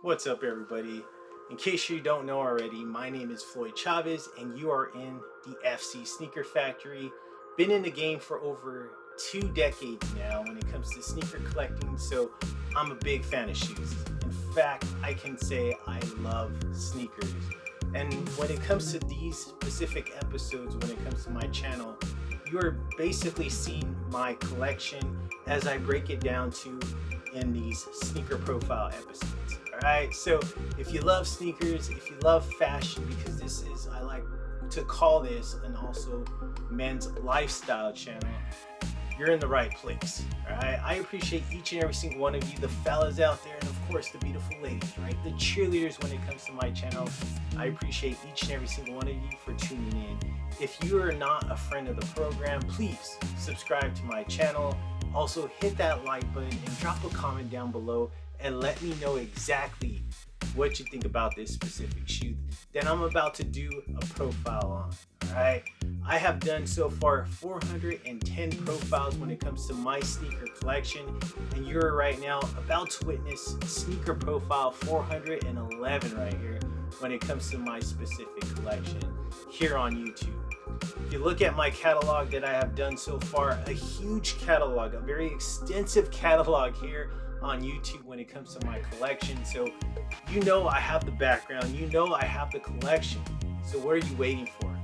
What's up, everybody? In case you don't know already, my name is Floyd Chavez and you are in the FC Sneaker Factory. Been in the game for over 2 decades now when it comes to sneaker collecting, so I'm a big fan of shoes. In fact, I can say I love sneakers. And when it comes to these specific episodes, when it comes to my channel, you are basically seeing my collection as I break it down to in these sneaker profile episodes. Alright, so if you love sneakers, if you love fashion, because this is, I like to call this, and also men's lifestyle channel, you're in the right place. Alright, I appreciate each and every single one of you, the fellas out there, and of course the beautiful ladies, right? The cheerleaders when it comes to my channel. I appreciate each and every single one of you for tuning in. If you are not a friend of the program, please subscribe to my channel. Also hit that like button and drop a comment down below and let me know exactly what you think about this specific shoe that I'm about to do a profile on. Alright, I have done so far 410 profiles when it comes to my sneaker collection, and you're right now about to witness sneaker profile 411 right here when it comes to my specific collection here on YouTube. If you look at my catalog that I have done so far, a huge catalog, a very extensive catalog here on YouTube when it comes to my collection. So you know I have the background, you know I have the collection. So what are you waiting for?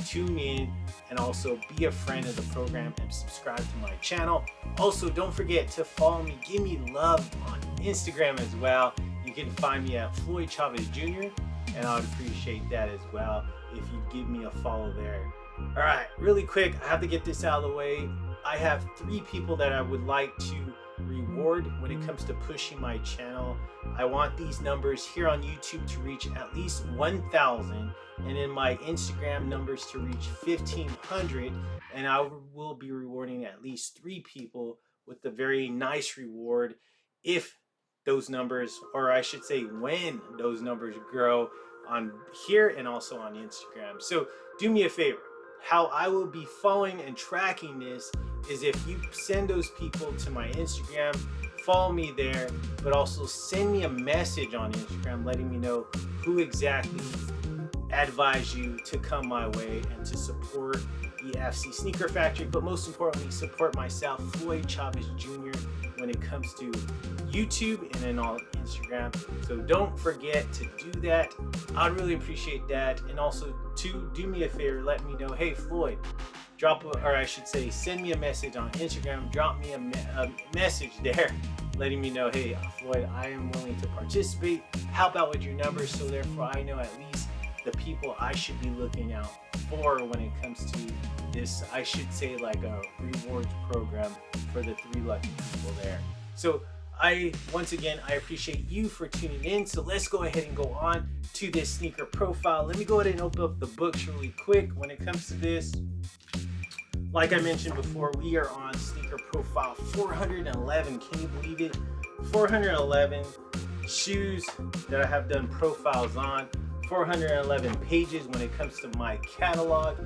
Tune in and also be a friend of the program and subscribe to my channel. Also, don't forget to follow me, give me love on Instagram as well. You can find me at Floyd Chavez Jr. and I would appreciate that as well if you give me a follow there. All right, really quick, I have to get this out of the way. I have 3 people that I would like to reward when it comes to pushing my channel. I want these numbers here on YouTube to reach at least 1,000, and in my Instagram numbers to reach 1,500, and I will be rewarding at least 3 people with a very nice reward if those numbers, or I should say when those numbers grow on here and also on Instagram. So do me a favor. How I will be following and tracking this is if you send those people to my Instagram, follow me there, but also send me a message on Instagram letting me know who exactly advised you to come my way and to support the FC Sneaker Factory, but most importantly, support myself, Floyd Chavez Jr., when it comes to YouTube and then on Instagram. So don't forget to do that. I'd really appreciate that. And also to do me a favor, let me know, hey Floyd, send me a message on Instagram, drop me a message there letting me know, hey Floyd, I am willing to participate, help out with your numbers, so therefore I know at least the people I should be looking out for when it comes to this, I should say, like a rewards program for the 3 lucky people there. So once again, I appreciate you for tuning in. So let's go ahead and go on to this sneaker profile. Let me go ahead and open up the books really quick. When it comes to this, like I mentioned before, we are on sneaker profile 411. Can you believe it? 411 shoes that I have done profiles on. 411 pages when it comes to my catalog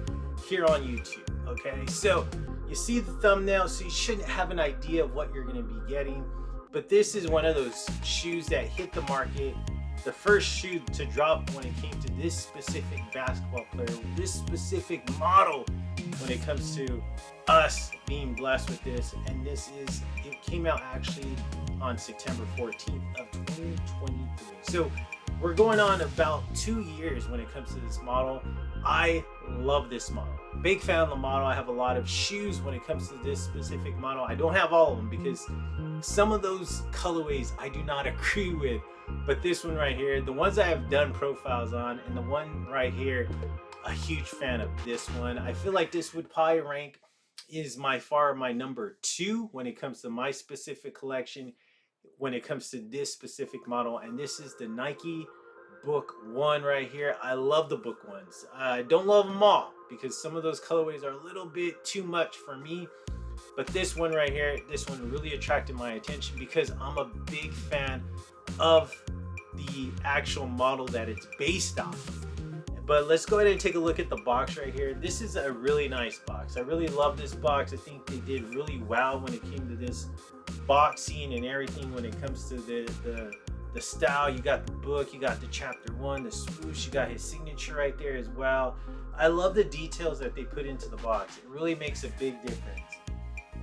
here on YouTube. Okay, so you see the thumbnail, so you shouldn't have an idea of what you're going to be getting, but this is one of those shoes that hit the market, the first shoe to drop when it came to this specific basketball player, this specific model when it comes to us being blessed with this. And it came out actually on September 14th of 2023. So we're going on about 2 years when it comes to this model. I love this model. Big fan of the model. I have a lot of shoes when it comes to this specific model. I don't have all of them because some of those colorways I do not agree with. But this one right here, the ones I have done profiles on, and the one right here, a huge fan of this one. I feel like this would probably rank is my number 2 when it comes to my specific collection, when it comes to this specific model. And this is the Nike Book 1 right here. I love the Book 1s. I don't love them all because some of those colorways are a little bit too much for me, but this one right here, this one really attracted my attention because I'm a big fan of the actual model that it's based on. But let's go ahead and take a look at the box right here. This is a really nice box. I really love this box. I think they did really well when it came to this boxing and everything when it comes to the the style, you got the book, you got the chapter 1, the swoosh, you got his signature right there as well. I love the details that they put into the box. It really makes a big difference.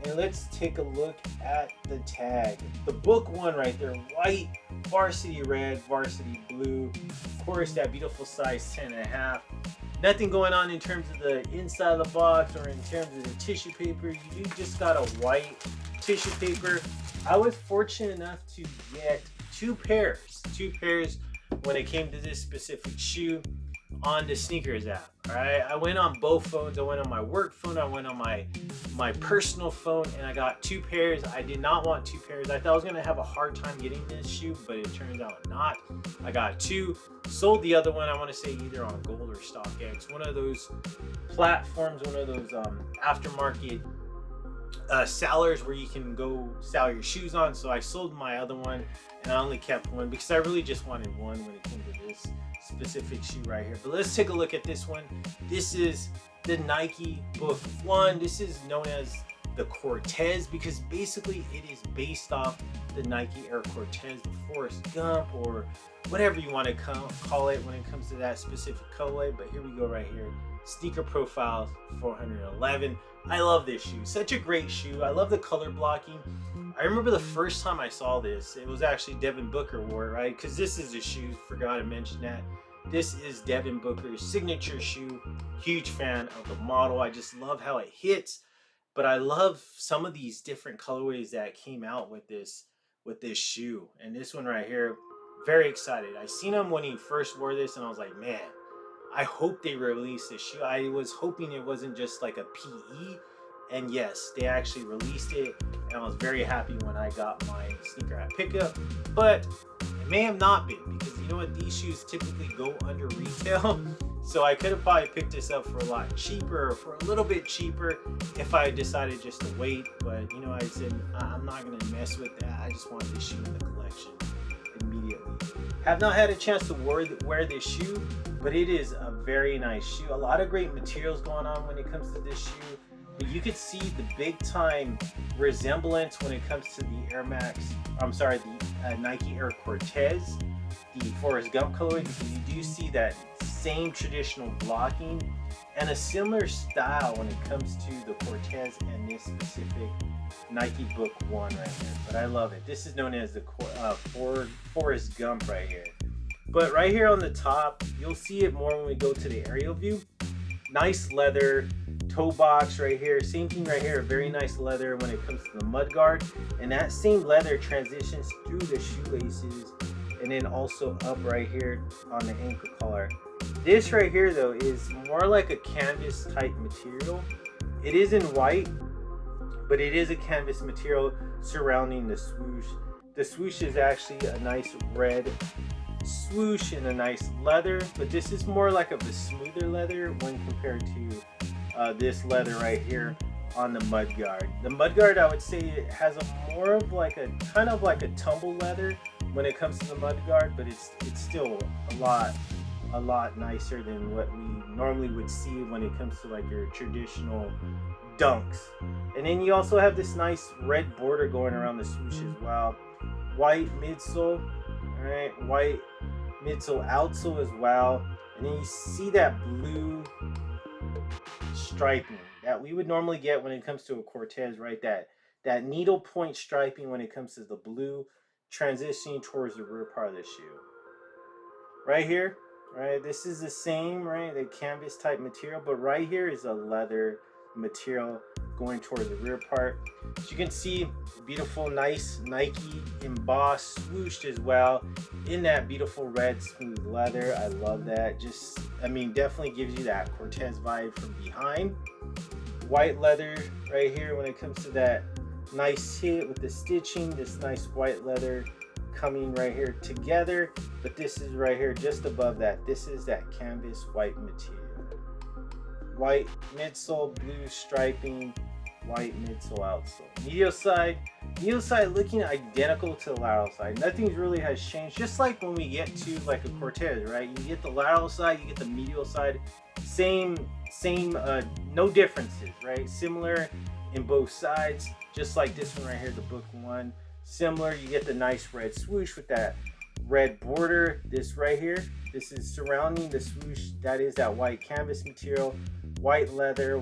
And let's take a look at the tag. The book 1 right there, white, varsity red, varsity blue. Of course, that beautiful size 10.5. Nothing going on in terms of the inside of the box or in terms of the tissue paper. You just got a white tissue paper. I was fortunate enough to get two pairs when it came to this specific shoe on the sneakers app. All right, I went on both phones. I went on my work phone, I went on my personal phone, and I got 2 pairs. I did not want 2 pairs. I thought I was gonna have a hard time getting this shoe, but it turns out not. I got 2, sold the other one, I want to say either on Gold or StockX, one of those platforms, one of those aftermarket sellers where you can go sell your shoes on. So I sold my other one and I only kept one because I really just wanted one when it came to this specific shoe right here. But let's take a look at this one. This is the Nike Book 1. This is known as the Cortez because basically it is based off the Nike Air Cortez, the Forrest Gump, or whatever you want to call it when it comes to that specific colorway. But here we go right here. Sneaker profile 411. I love this shoe. Such a great shoe. I love the color blocking. I remember the first time I saw this, it was actually Devin Booker wore it, right? Because this is a shoe, forgot to mention that. This is Devin Booker's signature shoe. Huge fan of the model. I just love how it hits. But I love some of these different colorways that came out with this shoe. And this one right here, very excited. I seen him when he first wore this and I was like, man, I hope they release this shoe. I was hoping it wasn't just like a PE. And yes, they actually released it. And I was very happy when I got my sneaker at pickup. But it may have not been because you know what? These shoes typically go under retail. So I could have probably picked this up for a lot cheaper or for a little bit cheaper if I decided just to wait. But you know, I said, I'm not going to mess with that. I just want this shoe in the collection immediately. Have not had a chance to wear this shoe, but it is a very nice shoe. A lot of great materials going on when it comes to this shoe. But you could see the big time resemblance when it comes to the the Nike Air Cortez, the Forrest Gump colorway, because you do see that same traditional blocking and a similar style when it comes to the Cortez and this specific Nike Book 1 right here. But I love it. This is known as the Forrest Gump right here. But right here on the top, you'll see it more when we go to the aerial view. Nice leather toe box right here. Same thing right here. Very nice leather when it comes to the mud guard. And that same leather transitions through the shoelaces and then also up right here on the ankle collar. This right here though is more like a canvas type material. It is in white, but it is a canvas material surrounding the swoosh. The swoosh is actually a nice red swoosh and a nice leather, but this is more like of a smoother leather when compared to this leather right here on the mudguard. The mudguard, I would say, it has a more of like a kind of like a tumble leather when it comes to the mudguard, but it's still a lot nicer than what we normally would see when it comes to like your traditional dunks. And then you also have this nice red border going around the swoosh as well. White midsole, all right, white midsole, outsole as well. And then you see that blue striping that we would normally get when it comes to a Cortez, right? That needle point striping when it comes to the blue transitioning towards the rear part of the shoe. Right here, right? This is the same, right? The canvas type material, but right here is a leather material going towards the rear part. As you can see, beautiful, nice Nike embossed swooshed as well in that beautiful red smooth leather. I love that. Just, I mean, definitely gives you that Cortez vibe from behind. White leather right here when it comes to that nice hit with the stitching, this nice white leather coming right here together. But this is right here just above that. This is that canvas white material. White midsole, blue striping, white midsole, outsole. Medial side looking identical to the lateral side. Nothing really has changed. Just like when we get to like a Cortez, right? You get the lateral side, you get the medial side. Same, no differences, right? Similar in both sides, just like this one right here, the Book 1. Similar, you get the nice red swoosh with that red border. This right here, this is surrounding the swoosh. That is that white canvas material. White leather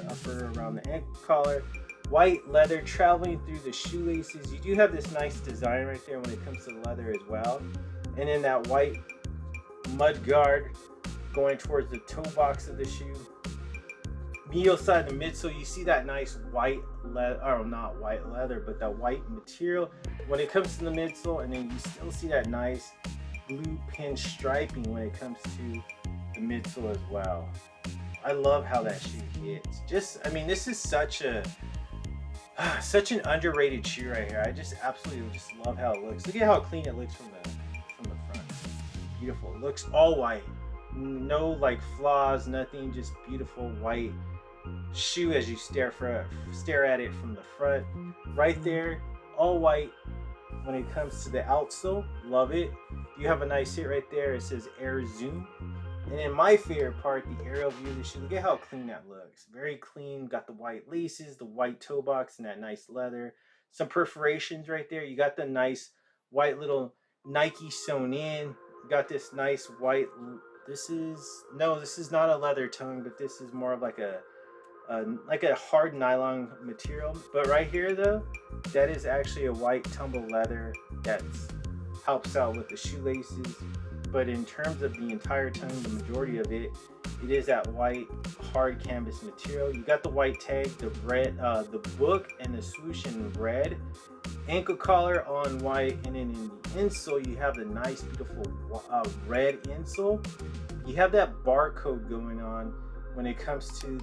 upper around the ankle collar. White leather traveling through the shoelaces. You do have this nice design right there when it comes to the leather as well. And then that white mud guard going towards the toe box of the shoe. Medial side, the midsole, you see that nice white leather, or not white leather, but that white material when it comes to the midsole. And then you still see that nice blue pin striping when it comes to the midsole as well. I love how that shoe hits. I mean, this is such an underrated shoe right here. I just absolutely just love how it looks. Look at how clean it looks from the front. Beautiful. It looks all white. No like flaws, nothing. Just beautiful white shoe as you stare at it from the front. Right there, all white. When it comes to the outsole, love it. You have a nice hit right there. It says Air Zoom. And then my favorite part, the aerial view of the shoe. Look at how clean that looks. Very clean. Got the white laces, the white toe box, and that nice leather. Some perforations right there. You got the nice white little Nike sewn in. You got this nice white. This is not a leather tongue, but this is more of like a hard nylon material. But right here though, that is actually a white tumble leather that helps out with the shoelaces. But in terms of the entire tongue, the majority of it is that white hard canvas material. You got the white tag, the red, the book and the swoosh in red, ankle collar on white, and then in the insole you have the nice beautiful red insole. You have that barcode going on when it comes to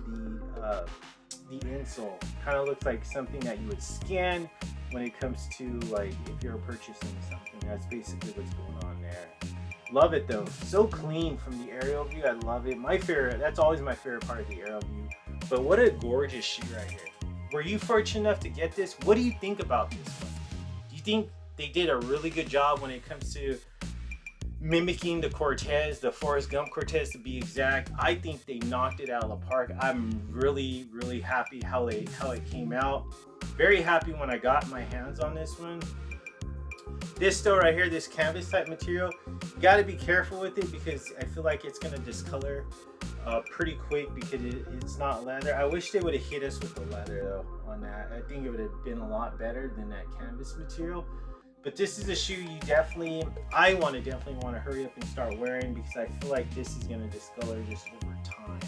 the insole. Kind of looks like something that you would scan when it comes to like if you're purchasing something. That's basically what's going on there. Love it though. So clean from the aerial view. I love it. My favorite, that's always my favorite part of the aerial view. But what a gorgeous shoe right here. Were you fortunate enough to get this? What do you think about this one? Do you think they did a really good job when it comes to mimicking the Cortez, the Forrest Gump Cortez to be exact? I think they knocked it out of the park. I'm really, really happy how it came out. Very happy when I got my hands on this one. This though right here, this canvas type material, you got to be careful with it because I feel like it's gonna discolor pretty quick because it's not leather. I wish they would have hit us with the leather though on that. I think it would have been a lot better than that canvas material. But this is a shoe you definitely want to hurry up and start wearing because I feel like this is gonna discolor just over time.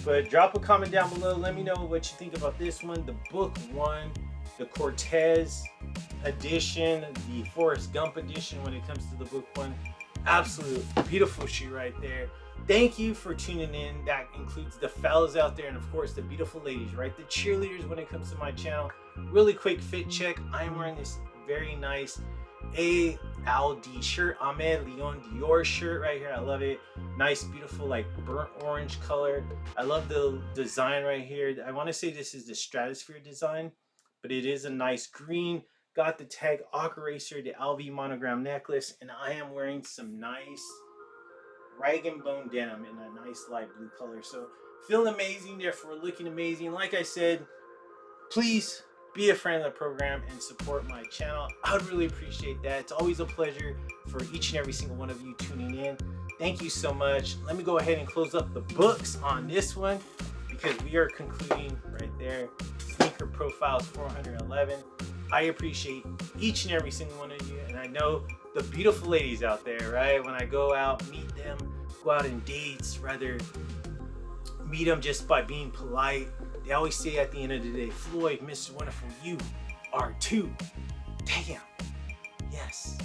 But drop a comment down below. Let me know what you think about this one, the book one, the Cortez edition, the Forrest Gump edition when it comes to the book one. Absolute beautiful shoe right there. Thank you for tuning in. That includes the fellas out there and of course the beautiful ladies, right? The cheerleaders when it comes to my channel. Really quick fit check. I am wearing this very nice ALD shirt, Ahmed Leon Dior shirt right here. I love it. Nice, beautiful, like burnt orange color. I love the design right here. I want to say this is the Stratosphere design, but it is a nice green. Got the tag Aqua Racer, the LV monogram necklace, and I am wearing some nice rag and bone denim in a nice light blue color. So feeling amazing, therefore looking amazing. Like I said, please be a friend of the program and support my channel. I would really appreciate that. It's always a pleasure for each and every single one of you tuning in. Thank you so much. Let me go ahead and close up the books on this one because we are concluding right there. Sneaker Profiles 411. I appreciate each and every single one of you, and I know the beautiful ladies out there, right? When I go out, meet them, go out on dates, rather meet them just by being polite. They always say at the end of the day, Floyd, Mr. Wonderful, you are too. Damn. Yes.